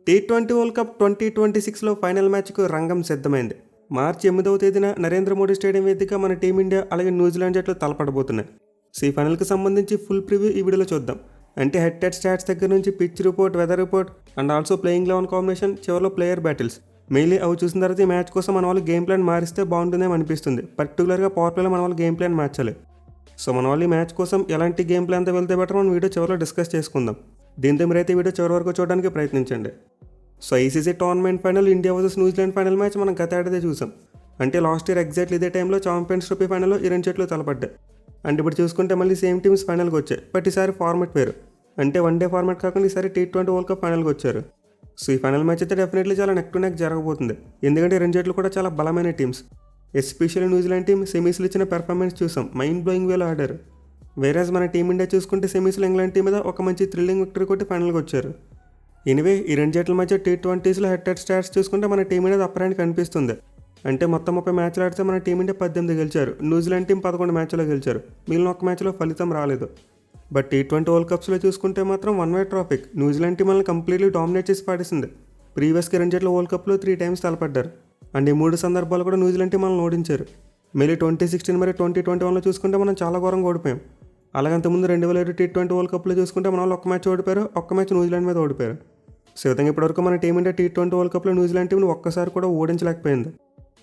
T20 world cup 2026లో final మ్యాచ్కు రంగం సిద్ధమైంది. మార్చి 8వ తేదీన నరేంద్ర మోడీ స్టేడియం వేదికగా మన టీమిండియా అలాగే న్యూజిలాండ్ జట్లు తలపడబోతున్నాయి. ఈ ఫైనల్కి సంబంధించి ఫుల్ ప్రివ్యూ ఈ వీడియోలో చూద్దాం. అంటే హెడ్ స్టాట్స్ దగ్గర నుంచి pitch report, weather report and also playing 11 combination, చివరిలో ప్లేయర్ బ్యాటిల్స్. మెయిన్లీ అవి చూసిన తర్వాత ఈ మ్యాచ్ కోసం మన వాళ్ళు గేమ్ ప్లాన్ మారిస్తే బాగుంటుందేమో అనిపిస్తుంది. పర్టికులర్గా పవర్ ప్లేలో మన వాళ్ళు గేమ్ ప్లాన్ మార్చాలి. సో మన వాళ్ళు ఈ మ్యాచ్ కోసం ఎలాంటి గేమ్ ప్లాన్తో వెళ్తే బెటర్ మనం వీడియో చివరిలో డిస్కస్ చేసుకుందాం. దీంతో మీరైతే వీడియో చివరి వరకు చూడడానికి ప్రయత్నించండి. So ICC tournament final India versus New Zealand final match మనం గత ఏడాది చూసాం. అంటే లాస్ట్ ఇయర్ ఎగ్జాక్ట్లీ ఇదే టైంలో ఛాంపియన్స్ ట్రోఫీ ఫైనల్లో ఈ రెండు జట్లు తలపడ్డాయి. అంటే ఇప్పుడు చూసుకుంటే మళ్ళీ సేమ్ టీమ్స్ ఫైనల్కి వచ్చాయి. బట్ ఈసారి ఫార్మాట్ వేరు. అంటే వన్ డే ఫార్మాట్ కాకుండా ఈసారి టీ20 వరల్డ్ కప్ ఫైనల్కి వచ్చారు. సో ఈ ఫైనల్ మ్యాచ్ అయితే డెఫినెట్లీ చాలా నెక్ టు నెక్ జరగబోతుంది. ఎందుకంటే ఈ రెండు జట్లు కూడా చాలా బలమైన టీమ్స్. ఎస్పెషల్లీ న్యూజిలాండ్ టీం సెమీస్లో ఇచ్చిన పెర్ఫార్మెన్స్ చూసాం. మైండ్ బ్లోయింగ్ వేలో ఆడారు. వేరేజ్ మన టీమిండియా చూసుకుంటే సెమీస్లో ఇంగ్లాండ్ టీం మీద ఒక మంచి థ్రిల్లింగ్ విక్టరీ కొట్టి ఫైనల్కి వచ్చారు. ఎనివే ఈ రెండు జట్ల మధ్య టీ20లో హెడ్ స్టాట్స్ చూసుకుంటే మన టీమిండియా అప్పర్ హ్యాండ్ కనిపిస్తుంది. అంటే మొత్తం 30 మ్యాచ్లు ఆడితే మన టీమిండియా 18 గెలిచారు. న్యూజిలాండ్ టీం 11 మ్యాచ్లో గెలిచారు. మిగిలిన ఒక్క మ్యాచ్లో ఫలితం రాలేదు. బట్ టీ20 వరల్డ్ కప్స్లో చూసుకుంటే మాత్రం one way traffic. New Zealand team మనల్ని కంప్లీట్లీ డామినేట్ చేసి పాడేసింది. ప్రీవియస్గా రెండు జట్ల వరల్డ్ కప్లో 3 టైమ్స్ తలపడ్డారు. అండ్ ఈ 3 సందర్భాలు కూడా న్యూజిలాండ్ టీం మనల్ని ఓడించారు. మళ్ళీ 2016 మరియు 2021లో చూసుకుంటే మనం చాలా ఘోరంగా ఓడిపోయాం. అలాగంతకుముందు 2007 టీ20 వరల్డ్ కప్లో చూసుకుంటే మన వాళ్ళు ఒక్క మ్యాచ్ ఓడిపోయారు, ఒక్క మ్యాచ్ న్యూజిలాండ్ మీద ఓడిపోయారు. సో విధంగా ఇప్పటివరకు మన టీమిండియా టీ20 వరల్డ్ కప్లో న్యూజిలాండ్ టీంని ఒక్కసారి కూడా ఓడించలేకపోయింది.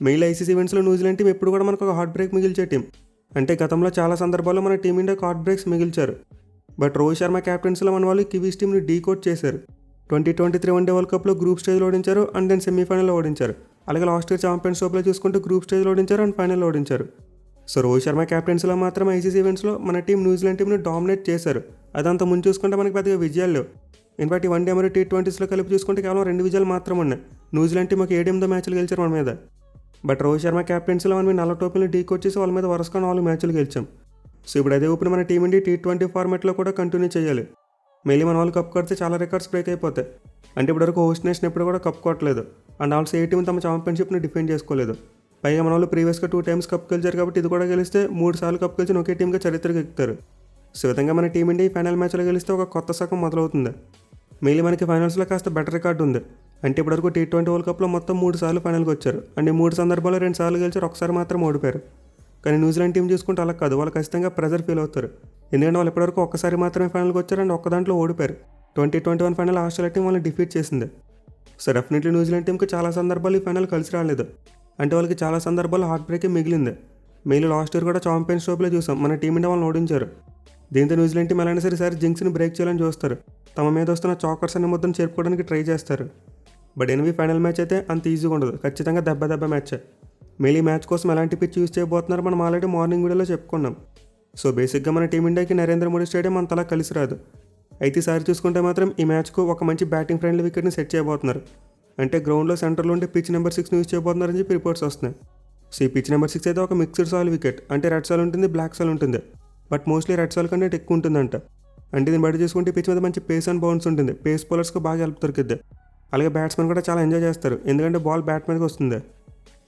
మెయిన్ ఐసీసీ ఈవెంట్స్లో న్యూజిలాండ్ టీం ఎప్పుడు కూడా మనకు ఒక హార్ట్ బ్రేక్ మిగిల్చే టీం. అంటే గతంలో చాలా సందర్భాల్లో మన టీమిండియాకు హార్ట్ బ్రేక్స్ మిగిల్చారు. బట్ రోహిత్ శర్మ క్యాప్టెన్సీలో మన వాళ్ళు కివీస్ టీంని డీకోడ్ చేశారు. 2023 వన్డే వరల్డ్ కప్లో గ్రూప్ స్టేజ్లో ఓడించారు అండ్ దెన్ సెమీఫైనల్లో ఓడించారు. అలాగే లాస్ట్ ఇయర్ ఛాంపియన్స్ ట్రోఫీలో చూసుకుంటే గ్రూప్ స్టేజ్లో ఓడించారు అండ్ ఫైనల్లో ఓడించారు. సో రోహిత్ శర్మ క్యాప్టెన్సీలో మాత్రం ఐసీసీ ఈవెంట్స్లో మన టీం న్యూజిలాండ్ టీంని డామినేట్ చేశారు. అదంతా ముందు చూసుకుంటే మనకి పెద్దగా విజయాలు లేవు. ఇన్ఫాక్ట్ ఈ వన్డే మరియు టీ20లో కలిపి చూసుకుంటే కేవలం 2 విజయాలు మాత్రం ఉన్నాయి. న్యూజిలాండ్ టీం ఒక 7 మ్యాచ్లు గెలిచారు మన మీద. బట్ రోహిత్ శర్మ క్యాప్టెన్సీలో మనం 4 టోపీలను డీకోడ్ చేసి వాళ్ళ మీద వరుసగా 4 మ్యాచ్లు గెలిచాం. సో ఇప్పుడు అదే ఊపిరి మన టీమిండియా టీ20 ఫార్మాట్లో కూడా కంటిన్యూ చేయాలి. మళ్ళీ మన వాళ్ళు కప్ కొడితే చాలా రికార్డ్స్ బ్రేక్ అయిపోతాయి. అంటే ఇప్పటివరకు హోస్ట్ నేషన్ ఎప్పుడు కూడా కప్ కొట్టలేదు. అండ్ ఆల్సో ఏ టీం తమ ఛాంపియన్షిప్ని డిఫెండ్ చేసుకోలేదు. పైగా మన వాళ్ళు ప్రీవియస్గా 2 టైమ్స్ కప్ గెలిచారు కాబట్టి ఇది కూడా గెలిస్తే 3 సార్లు కప్ గెలిచిన ఒకే టీంగా చరిత్రకి ఎక్కుతారు. సో విధంగా మన టీమిండియా ఈ ఫైనల్ మ్యాచ్లో గెలిస్తే ఒక కొత్త శకం మొదలవుతుంది. మెయిన్లీ మనకి ఫైనల్స్లో కాస్త బెటర్ రికార్డు ఉంది. అంటే ఇప్పటివరకు టీ20 వరల్డ్ కప్లో మొత్తం 3 సార్లు ఫైనల్కి వచ్చారు. అండ్ ఈ 3 సందర్భాల్లో 2 సార్లు గెలిచారు, ఒకసారి మాత్రం ఓడిపోయారు. కానీ న్యూజిలాండ్ టీం చూసుకుంటే అలా కాదు. వాళ్ళు ఖచ్చితంగా ప్రెజర్ ఫీల్ అవుతారు. ఎందుకంటే వాళ్ళు ఇప్పటివరకు ఒక్కసారి మాత్రమే ఫైనల్కి వచ్చారు అండ్ ఒక్క దాంట్లో ఓడిపోయారు. 2021 ఫైనల్ ఆస్ట్రేలియా టీం వాళ్ళని డిఫీట్ చేసింది. సో డెఫినెట్లీ న్యూజిలాండ్ టీంకి చాలా సందర్భాలు ఈ ఫైనల్ కలిసి రాలేదు. అంటే వాళ్ళకి చాలా సందర్భాల్లో హార్ట్ బ్రేకే మిగిలింది. మెయిన్ లాస్ట్ ఇయర్ కూడా ఛాంపియన్స్ ట్రోఫీలో చూసాం, మన టీమిండియా వాళ్ళని ఓడించారు. దీంతో న్యూజిలాండ్ టీం ఎలాంటి సరే ఈసారి జింక్స్ని బ్రేక్ చేయాలని చూస్తారు. తమ మీద వస్తున్న చాకర్స్ అనే ముద్దను చేరుకోవడానికి ట్రై చేస్తారు. బట్ ఎనివి ఫైనల్ మ్యాచ్ అయితే అంత ఈజీగా ఉండదు. ఖచ్చితంగా దెబ్బ మ్యాచ్. మెయిన్ ఈ మ్యాచ్ కోసం ఎలాంటి పిచ్ యూస్ చేయబోతున్నారు మనం ఆల్రెడీ మార్నింగ్ వీడియోలో చెప్పుకున్నాం. సో బేసిక్గా మన టీమిండియాకి నరేంద్ర మోడీ స్టేడియం అంతలా కలిసి రాదు. అయితే ఈసారి చూసుకుంటే మాత్రం ఈ మ్యాచ్కు ఒక మంచి బ్యాటింగ్ ఫ్రెండ్లీ వికెట్ని సెట్ చేయబోతున్నారు. అంటే గ్రౌండ్లో సెంటర్లో ఉండే పిచ్ నెంబర్ 6 యూస్ చేయబోతున్నారని చెప్పి రిపోర్ట్స్ వస్తున్నాయి. సో ఈ పిచ్ నెంబర్ 6 అయితే ఒక మిక్స్డ్ సాయిల్ వికెట్. అంటే రెడ్ సాయిల్ ఉంటుంది, బ్లాక్ సాయిల్ ఉంటుంది. బట్ మోస్ట్లీ రెడ్ సాయిల్ కంటే ఎక్కువ ఉంటుందంట. అంటే దీన్ని బట్టి చూసుకుంటే పిచ్ మీద మంచి పేస్ అండ్ బౌన్స్ ఉంటుంది. పేస్ బౌలర్స్కి బాగా హెల్ప్ దొరికిద్ది. అలాగే బ్యాట్స్మెన్ కూడా చాలా ఎంజాయ్ చేస్తారు, ఎందుకంటే బాల్ బ్యాట్ మీదకి వస్తుంది.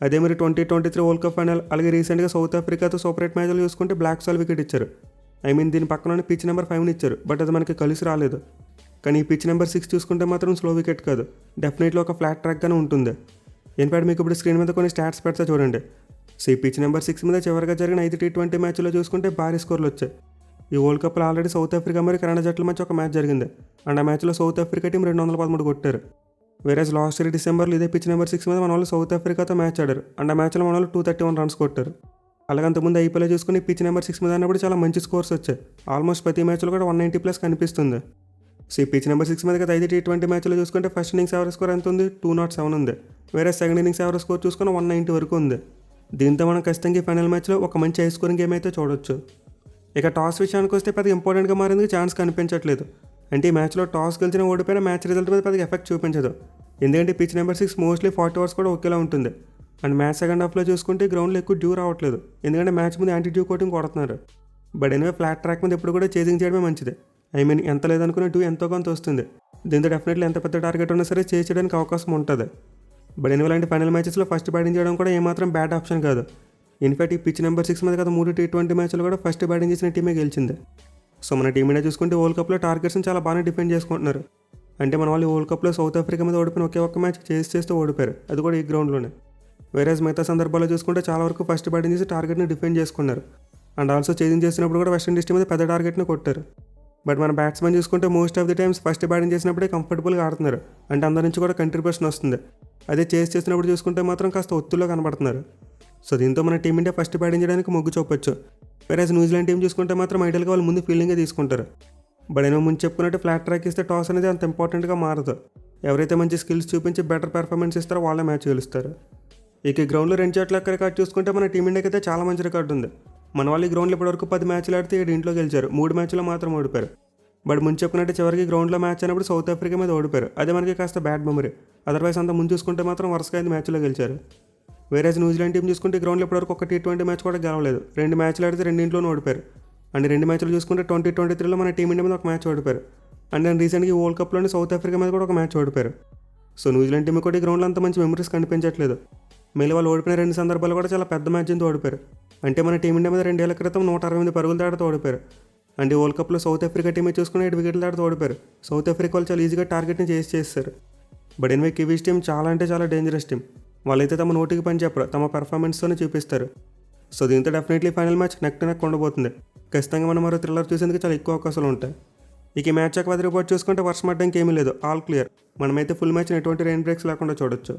అదే మరి 2023 వరల్డ్ కప్ ఫైనల్ అలాగే రీసెంట్గా సౌత్ ఆఫ్రికాతో సూపర్ 8 మ్యాచ్లు చూసుకుంటే బ్లాక్ సాయిల్ వికెట్ ఇచ్చారు. దీని పక్కన పిచ్ నెంబర్ 5 ఇచ్చారు. బట్ అది మనకి కలిసి రాలేదు. కానీ ఈ పిచ్ నెంబర్ 6 చూసుకుంటే మాత్రం స్లో వికెట్ కాదు, డెఫినెట్లీ ఒక ఫ్లాట్ ట్రాక్గానే ఉంటుంది. ఇన్ఫాక్ట్ మీకు ఇప్పుడు స్క్రీన్ మీద కొన్ని స్టాట్స్ పెడతా చూడండి. సో ఈ పిచ్ నెంబర్ 6 మీద చివరిగా జరిగిన 5 టీ20 మ్యాచ్లో చూసుకుంటే భారీ స్కోర్లు వచ్చాయి. ఈ వరల్డ్ కప్లో ఆల్రెడీ సౌత్ ఆఫ్రికా మరియు కెనడా జట్ల మధ్య ఒక మ్యాచ్ జరిగింది. అండ్ ఆ మ్యాచ్లో సౌత్ ఆఫ్రికా టీం 213 కొట్టారు. వేరేజ్ లాస్ట్ ఇయర్ డిసెంబర్లో ఇదే పిచ్ నెంబర్ 6 మీద మన వాళ్ళు సౌత్ ఆఫ్రికాతో మ్యాచ్ ఆడారు. అండ్ ఆ మ్యాచ్లో మన వాళ్ళు 231 రన్స్ కొట్టారు. అలాగంతకుముందు ఐపీఎల్ చూసుకుని పిచ్ నెంబర్ 6 మీద అన్నప్పుడు చాలా మంచి స్కోర్స్ వచ్చాయి. ఆల్మోస్ట్ ప్రతి మ్యాచ్లో కూడా 190+ కనిపిస్తుంది. సో ఈ పిచ్ నెంబర్ 6 మీద కదా 5 టీ20 మ్యాచ్లో చూసుకుంటే ఫస్ట్ ఇన్నింగ్స్ యావరేజ్ స్కోర్ ఎంత ఉంది, 207 ఉంది. వేరే సెకండ్ ఇన్నింగ్స్ యావరేజ్ స్కోర్ చూసుకుని 190 వరకు ఉంది. దీంతో మనం ఖచ్చితంగా ఈ ఫైనల్ మ్యాచ్లో ఒక మంచి హై స్కోరింగ్ గేమ్ అయితే చూడొచ్చు. ఇక టాస్ విషయానికి వస్తే పెద్దగా ఇంపార్టెంట్గా మారేందుకు ఛాన్స్ కనిపించట్లేదు. అంటే ఈ మ్యాచ్లో టాస్ గెలిచిన ఓడిపోయిన మ్యాచ్ రిజల్ట్ మీద పెద్దగా ఎఫెక్ట్ చూపించదు. ఎందుకంటే పిచ్ నెంబర్ 6 మోస్ట్లీ 40 ఓవర్స్ కూడా ఒకేలా ఉంటుంది. అండ్ మ్యాచ్ సెకండ్ హాఫ్లో చూసుకుంటే గ్రౌండ్లో ఎక్కువ డ్యూ రావట్లేదు, ఎందుకంటే మ్యాచ్ ముందు యాంటీ డ్యూ కోటింగ్ కొడుతున్నారు. బట్ ఎనివే ఫ్లాట్ ట్రాక్ మీద ఎప్పుడు కూడా చేజింగ్ చేయడమే మంచిది. ఎంత లేదనుకునే డ్యూ ఎంతో కొంత వస్తుంది. దీంతో డెఫినెట్లీ ఎంత పెద్ద టార్గెట్ ఉన్నా సరే చేసి చేయడానికి అవకాశం ఉంటుంది. బట్ ఎనివే లాంటి ఫైనల్ మ్యాచెస్లో ఫస్ట్ బ్యాటింగ్ చేయడం కూడా ఏమాత్రం బ్యాడ్ ఆప్షన్ కాదు. ఇన్ఫాక్ట్ ఈ పిచ్ నెంబర్ 6 మీద కదా 3 టీ20 మ్యాచ్లు కూడా ఫస్ట్ బ్యాటింగ్ చేసిన టీమే గెలిచింది. సో మన టీమిండియా చూసుకుంటే వరల్డ్ కప్లో టార్గెట్స్ని చాలా బాగానే డిఫెండ్ చేసుకుంటున్నారు. అంటే మన వాళ్ళు వరల్డ్ కప్లో సౌత్ ఆఫ్రికా మీద ఓడిపోయిన ఒకే ఒక్క మ్యాచ్ చేస్తూ ఓడిపోయారు, అది కూడా ఈ గ్రౌండ్లోనే. వేరేజ్ మిగతా సందర్భాల్లో చూసుకుంటే చాలా వరకు ఫస్ట్ బ్యాటింగ్ చేసి టార్గెట్ని డిఫెండ్ చేసుకున్నారు. అండ్ ఆల్సో చేంజ్ చేసినప్పుడు కూడా వెస్టిండీస్ టీం మీద పెద్ద టార్గెట్ని కొట్టారు. బట్ మన బ్యాట్స్మెన్ చూసుకుంటే most of the times first batting చేసినప్పుడే కంఫర్టబుల్గా ఆడుతున్నారు, అంటే అందరి నుంచి కూడా కంట్రిబ్యూషన్ వస్తుంది. అదే చేసినప్పుడు చూసుకుంటే మాత్రం కాస్త ఒత్తుల్లో కనబడుతున్నారు. సో దీంతో మన టీమిండియా ఫస్ట్ బ్యాటింగ్ చేయడానికి మొగ్గు చూపొచ్చు. వేరేజ్ న్యూజిలాండ్ టీం చూసుకుంటే మాత్రం ఐడియల్గా వాళ్ళు ముందు ఫీల్డింగే తీసుకుంటారు. బట్ నేను ముందు చెప్పుకున్నట్టు ఫ్లాట్ ట్రాక్ ఇస్తే టాస్ అనేది అంత ఇంపార్టెంట్గా మారదు. ఎవరైతే మంచి స్కిల్స్ చూపించి బెటర్ పెర్ఫార్మెన్స్ ఇస్తారో వాళ్ళే మ్యాచ్ గెలుస్తారు. ఇక ఈ గ్రౌండ్లో 2 చోట్ల రికార్డ్ చూసుకుంటే మన టీమిండియాకి అయితే చాలా మంచి రికార్డు ఉంది. మన వాళ్ళు ఈ గ్రౌండ్లో ఇప్పటివరకు 10 మ్యాచ్లు ఆడితే 7 ఇంట్లో గెలిచారు, 3 మ్యాచ్లో మాత్రం ఓడిపోయారు. బట్ ముందు చెప్పుకున్నట్టు చివరికి గ్రౌండ్లో మ్యాచ్ అయినప్పుడు సౌత్ ఆఫ్రికా మీద ఓడిపోయారు, అదే మనకి కాస్త బ్యాడ్ మెమరీ. అదర్వైజ్ అంతా ముందు చూసుకుంటే మాత్రం వరుసగా 5 మ్యాచ్లో గెలిచారు. వేరేజ్ న్యూజిలాండ్ టీం చూసుకుంటే గ్రౌండ్లో ఇప్పటివరకు ఒక T20 మ్యాచ్ కూడా గెలవలేదు, 2 మ్యాచ్లు ఆడితే 2 ఇంట్లోనే ఓడిపోయారు. అండ్ 2 మ్యాచ్లు చూసుకుంటే 2023లో మన టీమిండియా మీద ఒక మ్యాచ్ ఓడిపోయారు. అండ్ నేను రీసెంట్గా ఈ వరల్డ్ కప్లోనే సౌత్ ఆఫ్రికా మీద కూడా ఒక మ్యాచ్ ఓడిపోయారు. సో న్యూజిలాండ్ టీం కూడా ఈ గ్రౌండ్లో అంత మంచి మెమరీస్ కనిపించట్లేదు. మళ్ళీ వాళ్ళు ఓడిపోయిన 2 సందర్భాలు కూడా చాలా పెద్ద మ్యాచ్తో ఓడిపోయారు. అంటే మన టీమిండియా మీద 2 ఏళ్ల క్రితం 168 పరుగుల తేడాతో ఓడిపోయారు. అంటే వరల్డ్ కప్లో సౌత్ ఆఫ్రికా టీమే చూసుకుని 7 వికెట్ల తేడాతో ఓడిపోయారు. సౌత్ ఆఫ్రికా వాళ్ళు చాలా ఈజీగా టార్గెట్ని చేస్తారు. బట్ ఎనివే కివీస్ టీం చాలా అంటే చాలా డేంజరస్ టీం. వాళ్ళైతే తమ నోటికి పని చెప్పరు, తమ పర్ఫార్మెన్స్తోనే చూపిస్తారు. సో దీంతో definitely final match neck to neck ఉండబోతుంది. ఖచ్చితంగా మనం మరో థ్రిల్లర్ చూసేందుకు చాలా ఎక్కువ అవకాశాలు ఉంటాయి. ఇక ఈ మ్యాచ్ యొక్క రిపోర్ట్ చూసుకుంటే వర్షం పడడానికి ఏమీ లేదు, ఆల్ క్లియర్. మనమైతే ఫుల్ మ్యాచ్ని ఎటువంటి రెయిన్ బ్రేక్స్ లేకుండా చూడొచ్చు.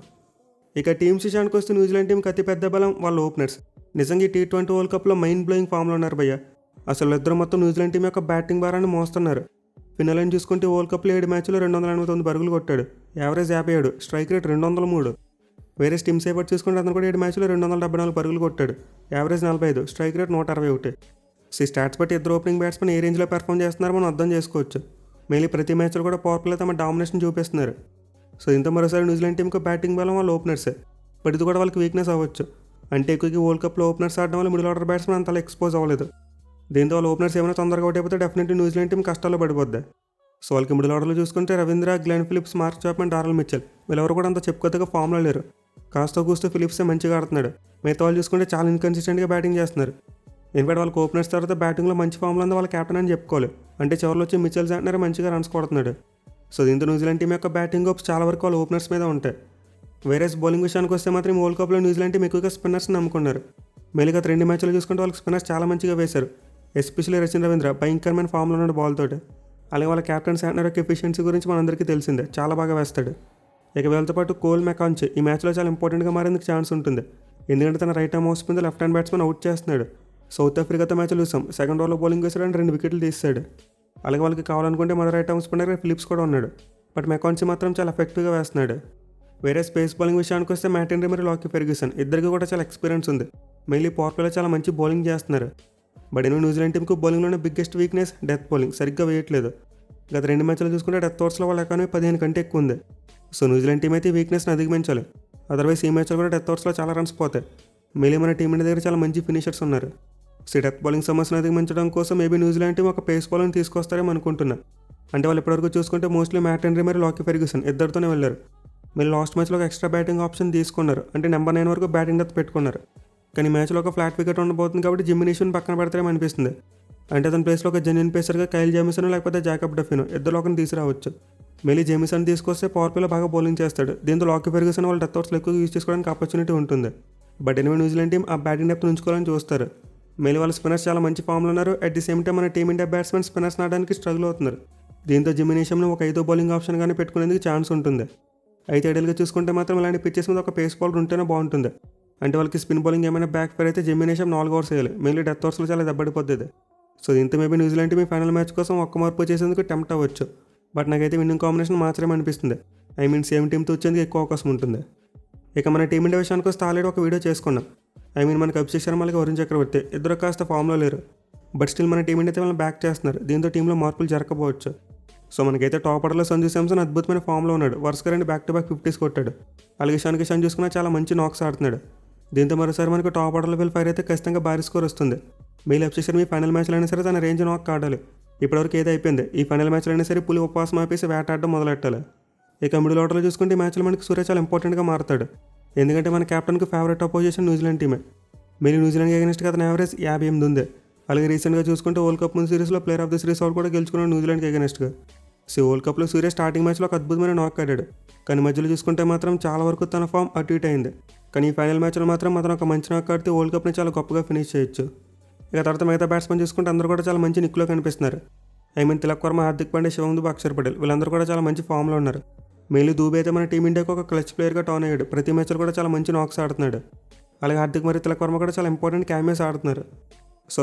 ఇక టీమ్స్ విషయానికి వస్తే న్యూజిలాండ్ టీంకి అతి పెద్ద బలం వాళ్ళ ఓపెనర్స్. నిజంగా ఈ T20 వరల్డ్ కప్లో మైండ్ బ్లోయింగ్ ఫామ్లో ఉన్నారు భయ్య. అసలు ఇద్దరు మొత్తం న్యూజిలాండ్ టీం యొక్క బ్యాటింగ్ భారాన్ని మోస్తున్నారు. ఫినలైన్ చూసుకుంటే వరల్డ్ కప్లో 7 మ్యాచ్లో 289 పరుగులు కొట్టాడు, యావరేజ్ 57, స్ట్రైక్ రేట్ 203. వేరే టీమ్ సేపర్ చూసుకుంటే అతను కూడా 7 మ్యాచ్లో 274 పరుగులు కొట్టాడు, యావరేజ్ 45, స్ట్రైక్ రేట్ 161. సో ఈ స్టాట్స్ బట్టి ఇద్దరు ఓపెనింగ్ బ్యాట్స్మెన్ ఏ రేంజ్లో పెర్ఫామ్ చేస్తున్నారో మనం అర్థం చేసుకోవచ్చు. మెయిన్లీ ప్రతి మ్యాచ్లో కూడా పవర్ ప్లేలో తమ డామినేషన్ చూపిస్తున్నారు. సో ఇంత మరోసారి న్యూజిలాండ్ టీంకి బ్యాటింగ్ బలం వాళ్ళ ఓపెనర్సే. బట్ ఇది కూడా వాళ్ళకి వీక్నెస్ అవ్వచ్చు. అంటే ఎక్కువగా వరల్డ్ కప్లో ఓపెనర్స్ ఆడడం వల్ల మిడిల్ ఆర్డర్ బ్యాట్స్మెన్ అంతలా ఎక్స్పోజ్ అవ్వలేదు. దీంతో వాళ్ళ ఓపెనర్స్ ఏమైనా తొందరగా అవుట్ అయిపోతే డెఫినెట్లీ న్యూజిలాండ్ టీం కష్టాల్లో పడిపోద్ది. సో వాళ్ళకి మిడిల్ ఆర్డర్లో చూసుకుంటే Ravindra, Glenn Phillips, mark Chapman, Daryl Mitchell వీళ్ళెవరు కూడా అంత చెప్పుకోదగ్గ ఫామ్లో లేరు. కాస్త కూస్తూ ఫిలిప్సే మంచిగా ఆడుతున్నాడు. మిగతా వాళ్ళు చూసుకుంటే చాలా ఇన్కన్సిస్టెంట్గా బ్యాటింగ్ చేస్తున్నారు. ఇన్ఫాక్ట్ వాళ్ళకి ఓపెనర్స్ తర్వాత బ్యాటింగ్లో మంచి ఫామ్లో ఉంది వాళ్ళ కెప్టెన్ అని చెప్పుకోవాలి. అంటే చివరిలో వచ్చి మిచెల్ శాంట్నర్ మంచిగా రన్స్ కొడుతున్నాడు. సో దీంతో న్యూజిలాండ్ టీం యొక్క బ్యాటింగ్ హోప్స్ చాలా వరకు వాళ్ళ ఓపెనర్స్ మీద ఉంటాయి. వేరేస్ బౌలింగ్ విషయానికి వస్తే మాత్రం వరల్డ్ కప్లో న్యూజిలాండ్ టీం ఎక్కువగా స్పిన్నర్స్ని నమ్ముకున్నారు. మెయిన్గా 2 మ్యాచ్లు చూసుకుంటే వాళ్ళకి స్పిన్నర్స్ చాలా మంచిగా వేశారు. ఎస్పెషల్లీ రచిన్ రవీంద్ర భయంకరమైన ఫామ్లో ఉన్నాడు బాల్ తోటి. అలాగే వాళ్ళ కెప్టెన్ శాంట్నర్ యొక్క ఎఫిషియన్సీ గురించి మనందరికీ తెలిసిందే, చాలా బాగా వేస్తాడు. ఇక వీళ్ళతో పాటు కోల్ మెకాంచ్ ఈ మ్యాచ్లో చాలా ఇంపార్టెంట్గా మారేందుకు ఛాన్స్ ఉంటుంది. ఎందుకంటే తన right arm of spin left hand batsmen out చేస్తున్నాడు. సౌత్ ఆఫ్రికాతో మ్యాచ్లో చూసాం, సెకండ్ ఓవర్లో బౌలింగ్ వేసాడు అండ్ 2 వికెట్లు తీస్తాడు. అలాగే వాళ్ళకి కావాలనుకుంటే మరో రైట్ ఆర్మ్ స్పిన్నర్ ఫిలిప్స్ కూడా ఉన్నాడు. బట్ మెకాంచ్ మాత్రం చాలా ఎఫెక్టివ్గా వేస్తున్నాడు. వేరే స్పేస్ బౌలింగ్ విషయానికి వస్తే మ్యాట్ హెన్రీ మరియు లాకీ ఫెర్గ్యూసన్ ఇద్దరికి కూడా చాలా ఎక్స్పీరియన్స్ ఉంది. మెయిన్లీ పవర్ ప్లేలో చాలా మంచి బౌలింగ్ చేస్తున్నారు. బట్ న్యూజిలాండ్ టీంకు బౌలింగ్లోనే బిగ్గెస్ట్ వీక్నెస్ డెత్ బౌలింగ్, సరిగ్గా వేయట్లేదు. గత 2 మ్యాచ్లు చూసుకుంటే డెత్ ఓవర్స్లో వాళ్ళ ఎకానమీ 15 కంటే ఎక్కువ ఉంది. సో న్యూజిలాండ్ టీం అయితే ఈ వీక్నెస్ని అధిగమించాలి. అదర్వైజ్ ఈ మ్యాచ్లో కూడా డెత్ ఓవర్స్లో చాలా రన్స్ పోతాయి. మెయిన్లీ మన టీం దగ్గర చాలా మంచి ఫినిషర్స్ ఉన్నారు. సో డెత్ బౌలింగ్ సమస్యను అధిగమించడం కోసం మేబీ న్యూజిలాండ్ టీం ఒక పేస్ బౌలింగ్ తీసుకొస్తారేమో అనుకుంటున్నా. అంటే వాళ్ళు ఇప్పటివరకు చూసుకుంటే మోస్ట్లీ మ్యాట్ హెన్రీ మరియు లాకీ ఫెర్గ్యూసన్ ఇద్దరితోనే వెళ్ళారు. మళ్ళీ లాస్ట్ మ్యాచ్లో ఒక ఎక్స్ట్రా బ్యాటింగ్ ఆప్షన్ తీసుకున్నారు, అంటే నెంబర్ 9 వరకు బ్యాటింగ్ డెత్ పెట్టుకున్నారు. కానీ మ్యాచ్లో ఒక ఫ్లాట్ వికెట్ ఉండబోతుంది కాబట్టి జిమ్మీ నీషుని పక్కన పెడతారేమో అనిపిస్తుంది. అంటే అతని ప్లేస్లో ఒక జెన్యున్ పేసర్గా కైల్ జేమిసన్ లేకపోతే జాకబ్ డఫినో ఇద్దరు ఒకరిని తీసుకురావచ్చు. మళ్ళీ జేమిసన్ తీసుకొస్తే పవర్ ప్లేలో బాగా బౌలింగ్ చేస్తాడు. దీంతో లాకీ ఫెర్గ్యూసన్ వాళ్ళు డెత్ ఓవర్స్లో ఎక్కువ యూజ్ చేసుకోవడానికి ఆపర్చునిటీ ఉంటుంది. బట్ ఎనివే న్యూజిలాండ్ టీం ఆ బ్యాటింగ్ డెప్త్ ఉంచుకోవాలని చూస్తారు. మళ్ళీ వాళ్ళ స్పిన్నర్స్ చాలా మంచి ఫామ్లో ఉన్నారు. అట్ ది సేమ్ టైం మన టీమిండియా బ్యాట్స్మెన్ స్పిన్నర్స్ ఆడడానికి స్ట్రగుల్ అవుతున్నారు. దీంతో జిమ్మీ నీషంను ఒక 5వ బౌలింగ్ ఆప్షన్గానే పెట్టుకునేందుకు ఛాన్స్ ఉంటుంది. అయితే ఐడియల్గా చూసుకుంటే మాత్రం ఇలాంటి పిచ్చెస్ మీద ఒక పేస్ బౌలర్ ఉంటేనే బాగుంటుంది. అంటే వాళ్ళకి స్పిన్ బౌలింగ్ ఏమైనా బ్యాక్ ఫైర్ అయితే జిమ్మీ నీషం 4 ఓవర్స్ వేయాలి. మెయిన్లీ డెత్ ఓవర్స్లో చాలా దెబ్బడిపోతుంది. సో దీంతో maybe New Zealand team final match కోసం ఒక్క మార్పు చేసేందుకు టెంప్ట్ అవ్వచ్చు. బట్ నాకైతే విన్నింగ్ కాంబినేషన్ మార్చడం అనిపిస్తుంది. సేమ్ టీంతో వచ్చేందుకు ఎక్కువ అవకాశం ఉంటుంది. ఇక మన టీమిండియా విషయానికి వస్తే ఆల్రెడీ ఒక వీడియో చేసుకున్నాం. మనకి అభిషేక్ శర్మ అలాగే వరుణ్ చక్రవర్తి ఇద్దరు కాస్త ఫామ్లో లేరు. బట్ స్టిల్ మన టీమిండియా అయితే వాళ్ళని బ్యాక్ చేస్తున్నారు. దీంతో టీంలో మార్పులు జరగకపోవచ్చు. సో మనకైతే టాప్ ఆర్డర్లో సంజు శాంసన్ అద్భుతమైన ఫామ్లో ఉన్నాడు. వరుసగా 2 బ్యాక్-టు-బ్యాక్ 50s కొట్టాడు. అలాగే ఇషాన్ కిషన్ చూసుకున్నా చాలా మంచి నాక్స్ ఆడుతున్నాడు. దీంతో మరోసారి మనకు టాప్ ఆర్డర్లో వీళ్ళు ఫైర్ అయితే ఖచ్చితంగా భారీ స్కోర్ వస్తుంది. మెయిల్ అభిషేక్ శర్మ ఈ ఫైనల్ మ్యాచ్లో అయినా సరే తన రేంజ్ నాక్ ఆడాలి. ఇప్పటివరకు ఏది అయిపోయింది. ఈ ఫైనల్ మ్యాచ్లో అయినా సరే పులి ఉపవాసం ఆపేసి వేటాడడం మొదలెట్టాలి. ఇక మిడిల్ ఆర్డర్లో చూసుకుంటే ఈ మ్యాచ్లో మనకి సూర్య చాలా ఇంపార్టెంట్గా మారుతాడు. ఎందుకంటే మన కెప్టెన్కి ఫేవరెట్ అపోజిషన్ న్యూజిలాండ్ టీమే. మెయిన్ న్యూజిలాండ్కి అగెనిస్ట్గా అతని యావరేజ్ 58 ఉంది. అలాగే రీసెంట్గా చూసుకుంటే వరల్డ్ కప్ ముందు సిరీస్లో player of the series award కూడా గెలుచుకున్నాడు న్యూజిలాండ్కి అగెనిస్ట్గా. వరల్డ్ కప్లో సూర్య స్టార్టింగ్ మ్యాచ్లో ఒక అద్భుతమైన నాక్ ఆడాడు, కానీ మధ్యలో చూసుకుంటే మాత్రం చాలా వరకు తన ఫామ్ అటు ఇటు అయింది. కానీ ఈ ఫైనల్ మ్యాచ్లో మాత్రం అతను ఒక మంచి నాక్ ఆడితే వరల్డ్ కప్ని చాలా గొప్పగా ఫినిష్ చేయొచ్చు. ఇక తర్వాత మిగతా బ్యాట్స్మెన్ చూసుకుంటే అందరూ కూడా చాలా మంచి నిక్కులో కనిపిస్తున్నారు. తిలక్ వర్మ, హార్దిక్ పాండ్యా, శివం దుబే, అక్షర్ పటేల్ వీళ్ళందరూ కూడా చాలా మంచి ఫామ్లో ఉన్నారు. మెయిన్లీ దూబే అయితే మన టీమిండియాకి ఒక క్లచ్ ప్లేయర్గా టర్న్ అయ్యాడు. ప్రతి మ్యాచ్లో కూడా చాలా మంచి నాక్స్ ఆడుతున్నాడు. అలాగే హార్దిక్ మరియు తిలక్ వర్మ కూడా చాలా ఇంపార్టెంట్ క్యామెస్ ఆడుతున్నారు.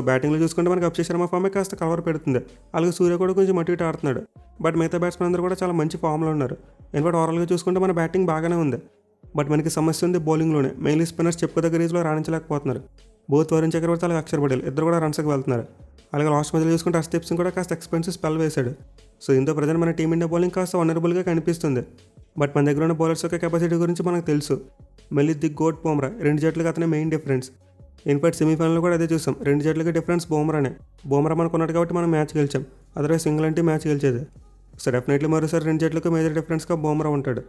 బ్యాటింగ్లో చూసుకుంటే మనకి అభిషేక్ శర్మ ఫామే కాస్త కవర్ పెడుతుంది. అలాగే సూర్య కూడా కొంచెం అటు ఇటు ఆడుతున్నాడు. బట్ మిగతా బ్యాట్స్మెన్ అందరూ కూడా చాలా మంచి ఫామ్లో ఉన్నారు. ఇన్ఫాక్ట్ ఓవరాల్గా చూసుకుంటే మన బ్యాటింగ్ బాగానే ఉంది. బట్ మనకి సమస్య ఉంది బౌలింగ్లోనే. మెయిన్లీ స్పిన్నర్స్ చెప్పుకోదగ్గ రీజ్లో రాణించలేకపోతున్నారు. బోత్ వరుణ్ చక్రవర్తి అలాగే అక్షర్ పటేల్ ఇద్దరు కూడా రన్స్కి వెళ్తున్నారు. అలాగే లాస్ట్ మ్యాచ్లో చూసుకుంటే హర్షదీప్ సింగ్ కూడా కాస్త ఎక్స్పెన్సివ్ స్పెల్ వేశాడు. దీంతో ప్రజెంట్ మన టీమిండియా బౌలింగ్ కాస్త వనరబుల్గా కనిపిస్తుంది. బట్ మన దగ్గర ఉన్న బౌలర్స్ యొక్క కెపాసిటీ గురించి మనకు తెలుసు. మళ్ళీ ది గోట్ బుమ్రా, 2 జట్లుగా అతనే మెయిన్ డిఫరెన్స్. ఇన్ఫాక్ట్ సెమీఫైనల్లో కూడా అదే చూసాం. 2 జట్లకి డిఫరెన్స్ బుమ్రానే. బుమ్రా మనకు ఉన్నాడు కాబట్టి మనం మ్యాచ్ గెలిచాం. అదర్వైజ్ ఇంగ్లాండ్ మ్యాచ్ గెలిచేది. డెఫినెట్లీ మరోసారి 2 జట్లకు మేజర్ డిఫరెన్స్గా బుమ్రా ఉంటాడు.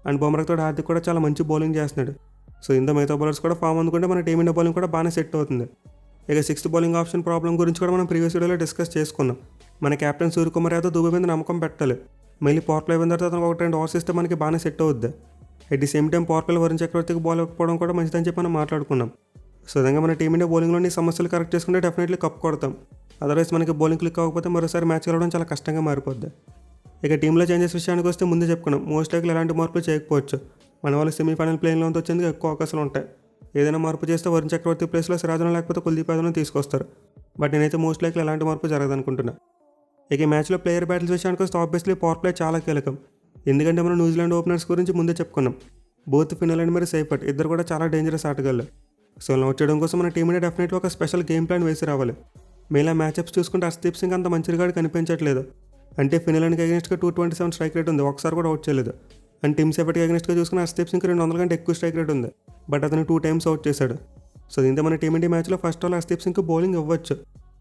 అండ్ బుమ్రాతో హార్దిక్ కూడా చాలా మంచి బౌలింగ్ చేస్తున్నాడు. ఇంత మిగతా బౌలర్స్ కూడా ఫామ్ అందుకుంటే మన టీమిండియా బౌలింగ్ కూడా బాగానే సెట్ అవుతుంది. ఇక 6th బౌలింగ్ ఆప్షన్ ప్రాబ్లం గురించి కూడా మనం ప్రీవియస్ వీడియోలో డిస్కస్ చేసుకున్నాం. మన కెప్టెన్ సూర్యకుమార్ యాదవ్ దుబే మీద నమ్మకం పెట్టాలి. మళ్ళీ పవర్ ప్లే అయిన తర్వాత అతను 1-2 ఓవర్స్ ఇస్తే మనకి బాగానే సెట్ అవుద్ది. At the same time power ప్లేలో వరుణ్ చక్రవర్తికి బాల్ ఇవ్వకపోవడం కూడా మంచిదని చెప్పి మనం మాట్లాడుకున్నాం. విధంగా మన టీమిండియా బౌలింగ్లోని సమస్యలు కరెక్ట్ చేసుకుంటే డెఫినెట్లీ కప్ కొడతాం. అదర్వైజ్ మనకి బౌలింగ్ క్లిక్ అవ్వకపోతే మరోసారి మ్యాచ్ గెలవడం చాలా కష్టంగా మారిపోద్ది. ఇక టీంలో చేంజెస్ విషయానికి వస్తే ముందే చెప్పుకున్నాం, మోస్ట్ లైక్లీ ఎలాంటి మార్పులు చేయకపోవచ్చు. మన వాళ్ళు సెమీఫైనల్ ప్లేయింగ్లోంతో వచ్చేందుకు ఎక్కువ అవకాశాలు ఉంటాయి. ఏదైనా మార్పు చేస్తే వరుణ్ చక్రవర్తి ప్లేస్లో సిరాజ్ను లేకపోతే కుల్దీప్ యాదవ్ను తీసుకొస్తారు. బట్ నేనైతే మోస్ట్ లైక్లీ ఎలాంటి మార్పు జరగదనుకుంటున్నా. ఇక ఈ మ్యాచ్లో ప్లేయర్ బ్యాటిల్స్ విషయానికి వస్తే ఆబ్వియస్లీ పవర్ ప్లే చాలా కీలకం. ఎందుకంటే మనం న్యూజిలాండ్ ఓపెనర్స్ గురించి ముందే చెప్పుకున్నాం. బోత్ ఫినల్ అండ్ మరి సైఫర్ట్ ఇద్దరు కూడా చాలా డేంజరస్ ఆటగాళ్ళు. నోట్ చేయడం కోసం మన టీంని డెఫినెట్లీ ఒక స్పెషల్ గేమ్ ప్లాన్ వేసి రావాలి. మేలా మ్యాచ్అప్స్ చూసుకుంటే హర్షదీప్ సింగ్ అంత మంచిగా కనిపించట్లేదు. అంటే ఫినలాండ్కి అగెన్స్ట్గా 227 స్ట్రైక్ రేట్ ఉంది, ఒకసారి కూడా అవుట్ చేయలేదు. అండ్ టీమ్ సేపటికి అగెన్స్ట్గా చూసుకుని హర్షదీప్ సింగ్ 200 కంటే ఎక్కువ స్ట్రైక్ రేట్ ఉంది, బట్ అతను 2 times అవుట్ చేశాడు. దీంతో మన టీమిండియా మ్యాచ్లో ఫస్ట్ ఓవర్ హర్షదీప్ సింగ్కి బౌలింగ్ ఇవ్వచ్చు,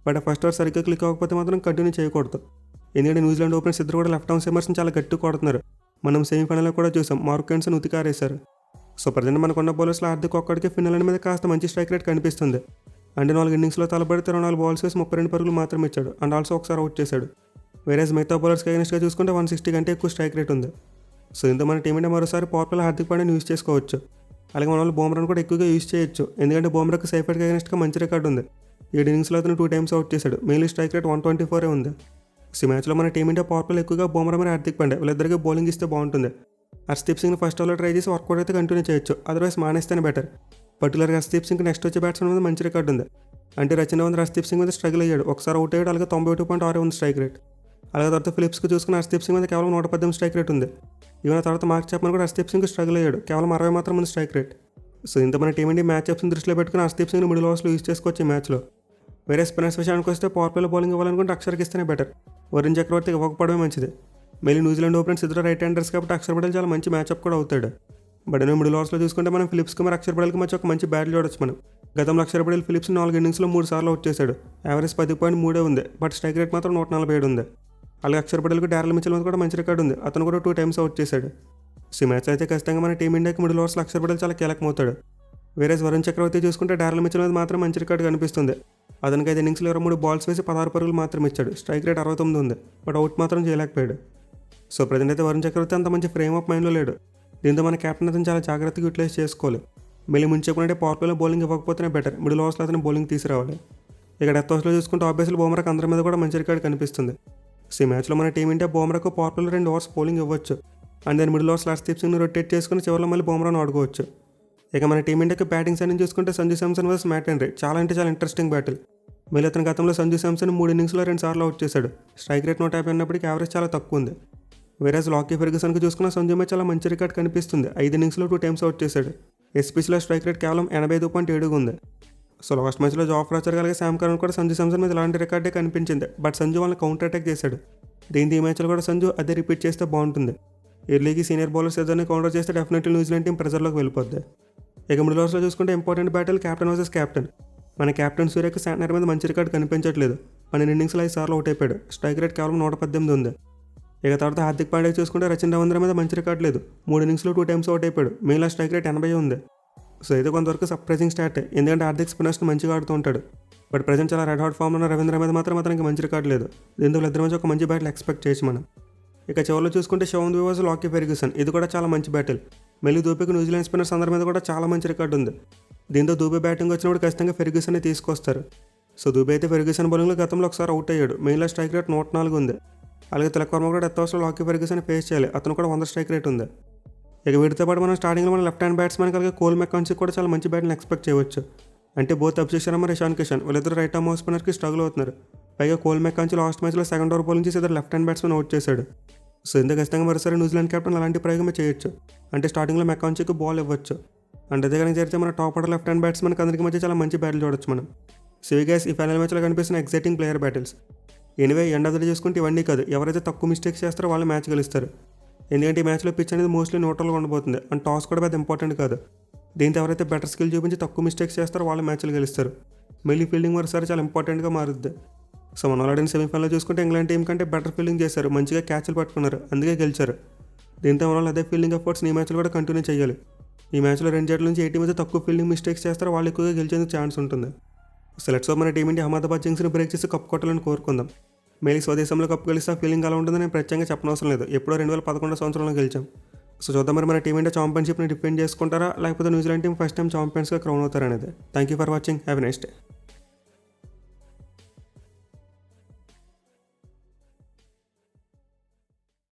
బట్ ఆ ఫస్ట్ ఓవర్ సరిగ్గా క్లిక్ అవ్వకపోతే మాత్రం కంటిన్యూ చేయకూడదు. ఎందుకంటే న్యూజిలాండ్ ఓపెనర్స్ ఇద్దరు కూడా లెఫ్ట్ ఆర్మ్ సీమర్స్ని చాలా గట్టి కొడుతున్నారు. మనం సెమీఫైనల్లో కూడా చూసాం, మార్కెన్సన్ ఉతికారేశారు. ప్రజెంట్ మనకున్న బౌలర్స్లో హార్దిక్ ఒక్కడికి ఫినలాండ్ మీద కాస్త మంచి స్ట్రైక్ రేట్ కనిపిస్తుంది. అంటే 4 ఇన్నింగ్స్లో తలబడితే 24 బాల్స్ వేసి 32 పరుగులు మాత్రం ఇచ్చాడు. అండ్ ఆల్సో ఒకసారి అవుట్ చేశాడు. వేరేజ్ మిగతా బౌలర్స్కి అగెన్స్ట్గా చూసుకుంటే 160 కంటే ఎక్కువ స్ట్రైక్ రేట్ ఉంది. ఇంత మన టీమిండియా మరోసారి పవర్ ప్లేలో హార్దిక్ పాండ్యాని యూజ్ చేసుకోవచ్చు. అలాగే మన వాళ్ళు బుమ్రాను కూడా ఎక్కువగా యూజ్ చేయొచ్చు. ఎందుకంటే బుమ్రాకి సైఫర్ట్కి అగెన్స్ట్గా మంచి రికార్డు ఉంది. 7 ఇన్నింగ్స్లో అతను 2 times అవుట్ చేశాడు. మెయిన్లీ స్ట్రైక్ రేట్ 124 ఉంది. ఈ మ్యాచ్లో మన టీమిండియా పవర్ ప్లేలో ఎక్కువగా బుమ్రా మరియు హార్దిక్ పాండ్యా వీళ్ళిద్దరికి బౌలింగ్ ఇస్తే బాగుంటుంది. హర్షదీప్ సింగ్ని ఫస్ట్ ఓవర్లో ట్రై చేసి వర్కౌట్ అయితే కంటిన్యూ చేయొచ్చు, అదర్వైజ్ మానేస్తేనే బెటర్. పర్టికులర్గా హర్షదీప్ సింగ్ నెక్స్ట్ వచ్చే బ్యాట్స్మెన్ మీద మంచి రికార్డు ఉంది. అంటే రచన ఉంది హర్షదీప్ సింగ్ మీద స్ట్రగుల్ అయ్యాడు, ఒకసారి అవుట్ అయ్యాడు. అలాగే 91.6 ఉంది స్ట్రైక్ రేట్. అలాగే తర్వాత ఫిలిప్స్కి చూసుకుని హర్షదీప్ సింగ్ మీద కేవలం 118 స్ట్రైక్ రేట్ ఉంది. ఈవెన్ తర్వాత మార్క్ చాప్మన్ కూడా హర్షదీప్ సింగ్ స్ట్రగుల్ అయ్యాడు, కేవలం 60 మాత్రం ఉంది స్ట్రైక్ రేట్. ఇంత మన టీమిండియా మ్యాచ్అప్స్ని దృష్టిలో పెట్టుకుని హర్షదీప్ సింగ్ని మిడిల్ ఓవర్స్లో యూజ్ చేసుకోవచ్చు ఈ మ్యాచ్లో. వేరే స్పిన్నర్స్ విషయానికి వస్తే పవర్ ప్లేలో బౌలింగ్ ఇవ్వాలనుకుంటే అక్షర్కి ఇస్తేనే బెటర్, వరుణ్ చక్రవర్తికి ఇవ్వకపోవడమే మంచిది. మళ్ళీ న్యూజిలాండ్ ఓపెనర్స్ ఇద్దరు రైట్ హ్యాండర్స్ కాబట్టి అక్షర్ పటేల్ చాలా మంచి మ్యాచ్అప్ కూడా అవుతాడు. బట్ మిడిల్ ఓవర్స్లో చూసుకుంటే మనం ఫిలిప్స్కి మరి అక్షర్ పటేల్కి మధ్య ఒక మంచి బ్యాటిల్ చూడొచ్చు మనం. గతంలో అక్షర్ పటేల్ ఫిలిప్స్ 4 ఇన్నింగ్స్లో 3 సార్లు అవుట్ చేశాడు. యావరేజ్ 10.3 ఉంది, బట్ స్ట్రైక్ రేట్ మాత్రం 147 ఉంది. అలాగే అక్షర్ పటేల్కి డారెల్ మిచెల్ మీద కూడా మంచి రికార్డు ఉంది, అతను కూడా 2 times అవుట్ చేశాడు. ఈ మ్యాచ్ అయితే ఖచ్చితంగా మన టీమిండియాకి మిడిల్ ఓవర్స్లో అక్షర్ పటేల్ చాలా కీలకమవుతాడు. వేరే వరుణ్ చక్రవర్తి చూసుకుంటే డారెల్ మిచెల్ మీద మాత్రం మంచి రికార్డు కనిపిస్తుంది. అతనికి 5 ఇన్నింగ్స్లో 23 బాల్స్ వేసి 16 పరుగులు మాత్రం ఇచ్చాడు, స్ట్రైక్ రేట్ 69 ఉంది, బట్ అవుట్ మాత్రం చేయలేకపోయాడు. ప్రజెంట్ అయితే వరుణ్ చక్రవర్తి అంత మంచి ఫ్రేమ్ ఆఫ్ మైండ్లో లేడు. దీంతో మన కెప్టెన్ అతను చాలా జాగ్రత్తగా యూటిలైజ్ చేసుకోవాలి. మళ్ళీ ముందు చెప్పుకుంటే పవర్ ప్లేలో బౌలింగ్ ఇవ్వకపోతేనే బెటర్, మిడిల్ ఓవర్స్లో అతను బౌలింగ్ తీసుకురావాలి. ఇక డెత్ ఓవర్స్లో చూసుకుంటే ఆబ్వియస్లీ బుమ్రాకి అందరి మీద కూడా మంచి రికార్డు కనిపిస్తుంది. ఈ మ్యాచ్లో మన టీమిండియా బుమ్రాకు పవర్ ప్లేలో 2 ఓవర్స్ బౌలింగ్ ఇవ్వచ్చు. అండ్ దాని మిడిల్ ఓవర్స్లో హర్షదీప్ సింగ్ని రొటేట్ చేసుకుని చివరిలో మళ్ళీ బుమ్రాను ఆడుకోవచ్చు. ఇక మన టీమిండియాకి బ్యాటింగ్ సైడ్ నుంచి చూసుకుంటే Sanju Samson versus Matt Henry చాలా అంటే చాలా ఇంట్రెస్టింగ్ బ్యాటిల్. మళ్ళీ అతని గతంలో సంజు శాంసన్ 3 ఇన్నింగ్స్లో 2 సార్లు అవుట్ చేశాడు. స్ట్రైక్ రేట్ 150 ఉన్నప్పటికీ యావరేజ్ చాలా తక్కువ ఉంది. వేరేజ్ లాకీ ఫెర్గ్యూసన్కి చూసుకున్న సంజు మీద చాలా మంచి రికార్డ్ కనిపిస్తుంది. 5 ఇన్నింగ్స్లో 2 times అవుట్ చేశాడు. ఎస్పీసీలో స్ట్రైక్ రేట్ కేవలం 85.7 ఉంది. లాస్ట్ మ్యాచ్లో జాఫ్ రాచర్ అలాగే శామ్ కరణ్ కూడా సంజు శాంసన్ మీద ఇలాంటి రికార్డే కనిపించింది, బట్ సంజు వాళ్ళని కౌంటర్ అటాక్ చేశాడు. దీంతో ఈ మ్యాచ్లో కూడా సంజు అదే రిపీట్ చేస్తే బాగుంటుంది. ఎర్లీకి సీనియర్ బౌలర్స్ ఏదైనా కౌంటర్ చేస్తే డెఫినెట్లీ న్యూజిలాండ్ టీం ప్రెజర్లోకి వెళ్ళిపోద్ది. ఇక మిడిల్ ఓవర్స్లో చూసుకుంటే important battle captain versus captain. మన కెప్టెన్ సూర్యకి శాంట్నర్ మీద మంచి రికార్డు కనిపించట్లేదు. 12 ఇన్నింగ్స్లో 5 సార్లు అవుట్ అయిపోయాడు, స్ట్రైక్ రేట్ కేవలం 118 ఉంది. ఇక తర్వాత హార్దిక్ పాండ్యా చూసుకుంటే రచిన్ రవీంద్ర మీద మంచి రికార్డు లేదు, 3 ఇన్నింగ్స్లో 2 times అవుట్ అయిపోయాడు. మెయిన్లో స్ట్రైక్ రేట్ 80 ఉంది. అయితే కొంతవరకు సర్ప్రైజింగ్ స్టార్ట్, ఎందుకంటే హార్దిక్ స్పిన్నర్స్ని మంచిగా ఆడుతూ ఉంటాడు. బట్ ప్రజెంట్ చాలా రెడ్ హాట్ ఫామ్లో ఉన్న రవీంద్ర మీద మాత్రం అతనికి మంచి రికార్డు లేదు. దీంతో ఇద్దరి మధ్య ఒక మంచి బ్యాటిల్ ఎక్స్పెక్ట్ చేయొచ్చు మనం. ఇక చివరిలో చూసుకుంటే షోన్ వర్సెస్ లాకీ ఫెర్గ్యూసన్, ఇది కూడా చాలా మంచి బ్యాటిల్. మళ్ళీ దూబేకి న్యూజిలాండ్ స్పిన్నర్స్ అందరి మీద కూడా చాలా మంచి రికార్డు ఉంది. దీంతో దూబే బ్యాటింగ్ వచ్చినప్పుడు ఖచ్చితంగా ఫెర్గ్యూసన్ తీసుకొస్తారు. సో దూబే అయితే ఫెర్గ్యూసన్ బౌలింగ్లో గతంలో ఒకసారి అవుట్ అయ్యాడు. మెయిన్లో స్ట్రైక్ రేట్ 104 ఉంది. అలాగే తిలక్ వర్మ కూడా డెత్ ఓవర్స్లో లాకీ ఫెర్గ్యూసన్ ఫేస్ చేయాలి. అతను కూడా 100 స్ట్రైక్ రేట్ ఉంది. ఇక వీటితో పాటు మనం స్టార్టింగ్లో మన లెఫ్ట్ హ్యాండ్ బ్యాట్స్మెన్ అలాగే కోల్ మెకాన్సీ కూడా చాలా మంచి బ్యాటింగ్ ఎక్స్పెక్ట్ చేయవచ్చు. అంటే బోత్ అభిషేక్ శర్మ, ఇషాన్ కిషన్ వీళ్ళిద్దరు రైట్ ఆర్మ్ ఆఫ్ స్పిన్నర్కి స్ట్రగుల్ అవుతున్నారు. పైగా కోల్ మెకాన్సీ లాస్ట్ మ్యాచ్లో సెకండ్ ఓవర్ బౌలింగ్ చేసి ఇద్దరు లెఫ్ట్ హ్యాండ్ బ్యాట్స్మెన్ అవుట్ చేశాడు. సో ఇందుకు ఖచ్చితంగా మరోసారి న్యూజిలాండ్ కెప్టెన్ అలాంటి ప్రయోగమే చేయొచ్చు. అంటే స్టార్టింగ్లో మెకాన్సీకి బాల్ ఇవ్వచ్చు. అంటే అదే కనుక జరిగితే మన టాప్ ఆర్డర్ లెఫ్ట్ హ్యాండ్ బ్యాట్స్మెన్కి అందరికీ మధ్య చాలా మంచి బ్యాటిల్ చూడొచ్చు మనం. సో ఈ గైస్ ఈ ఫైనల్ మ్యాచ్లో కనిపిస్తున్న exciting player battles. Anyway end of the day చూసుకుంటే ఇవన్నీ కాదు, ఎవరైతే తక్కువ మిస్టేక్స్ చేస్తారో వాళ్ళు మ్యాచ్ గెలుస్తారు. ఎందుకంటే ఈ మ్యాచ్లో పిచ్ అనేది మోస్ట్లీ న్యూట్రల్గా ఉండబోతుంది. అండ్ టాస్ కూడా పెద్ద ఇంపార్టెంట్ కాదు. దీంతో ఎవరైతే బెటర్ స్కిల్ చూపించి తక్కువ మిస్టేక్స్ చేస్తారో వాళ్ళు మ్యాచ్లు గెలుస్తారు. మళ్ళీ ఫీల్డింగ్ మరోసారి చాలా ఇంపార్టెంట్గా మారుద్ది. సో మన ఆల్రెడీ సెమీఫైనల్లో చూసుకుంటే ఇంగ్లాండ్ టీం కంటే బెటర్ ఫీల్డింగ్ చేశారు, మంచిగా క్యాచ్లు పట్టుకున్నారు, అందుకే గెలిచారు. దీంతో మన అదే ఫీల్డింగ్ ఎఫర్ట్స్ ఈ మ్యాచ్లో కూడా కంటిన్యూ చేయాలి. ఈ మ్యాచ్లో 2 జట్ల నుంచి ఏ టీం అయితే తక్కువ ఫీల్డింగ్ మిస్టేక్స్ చేస్తారో వాళ్ళు ఎక్కువగా గెలిచేందుకు ఛాన్స్ ఉంటుంది. సో లెట్స్ హోప్ మన టీమిండియా అహ్మదాబాద్ జింక్స్ని బ్రేక్ చేసి కప్ కొట్టాలని కోరుకుందాం. మళ్ళీ స్వదేశంలో కప్ గెలిస్తే ఆ ఫీలింగ్ అలా ఉంటుందని నేను ప్రత్యేకంగా చెప్పనవసరం లేదు. ఎప్పుడో 2011 సంవత్సరంలో గెలిచాం. సో చూద్దాం మరి మన టీమిండియా ఛాంపియన్షిప్ని డిఫెండ్ చేసుకుంటారా లేకపోతే న్యూజిలాండ్ టీం ఫస్ట్ టైం ఛాంపియన్స్గా క్రౌన్ అవుతారనేది. Thank you for watching. Have a nice day.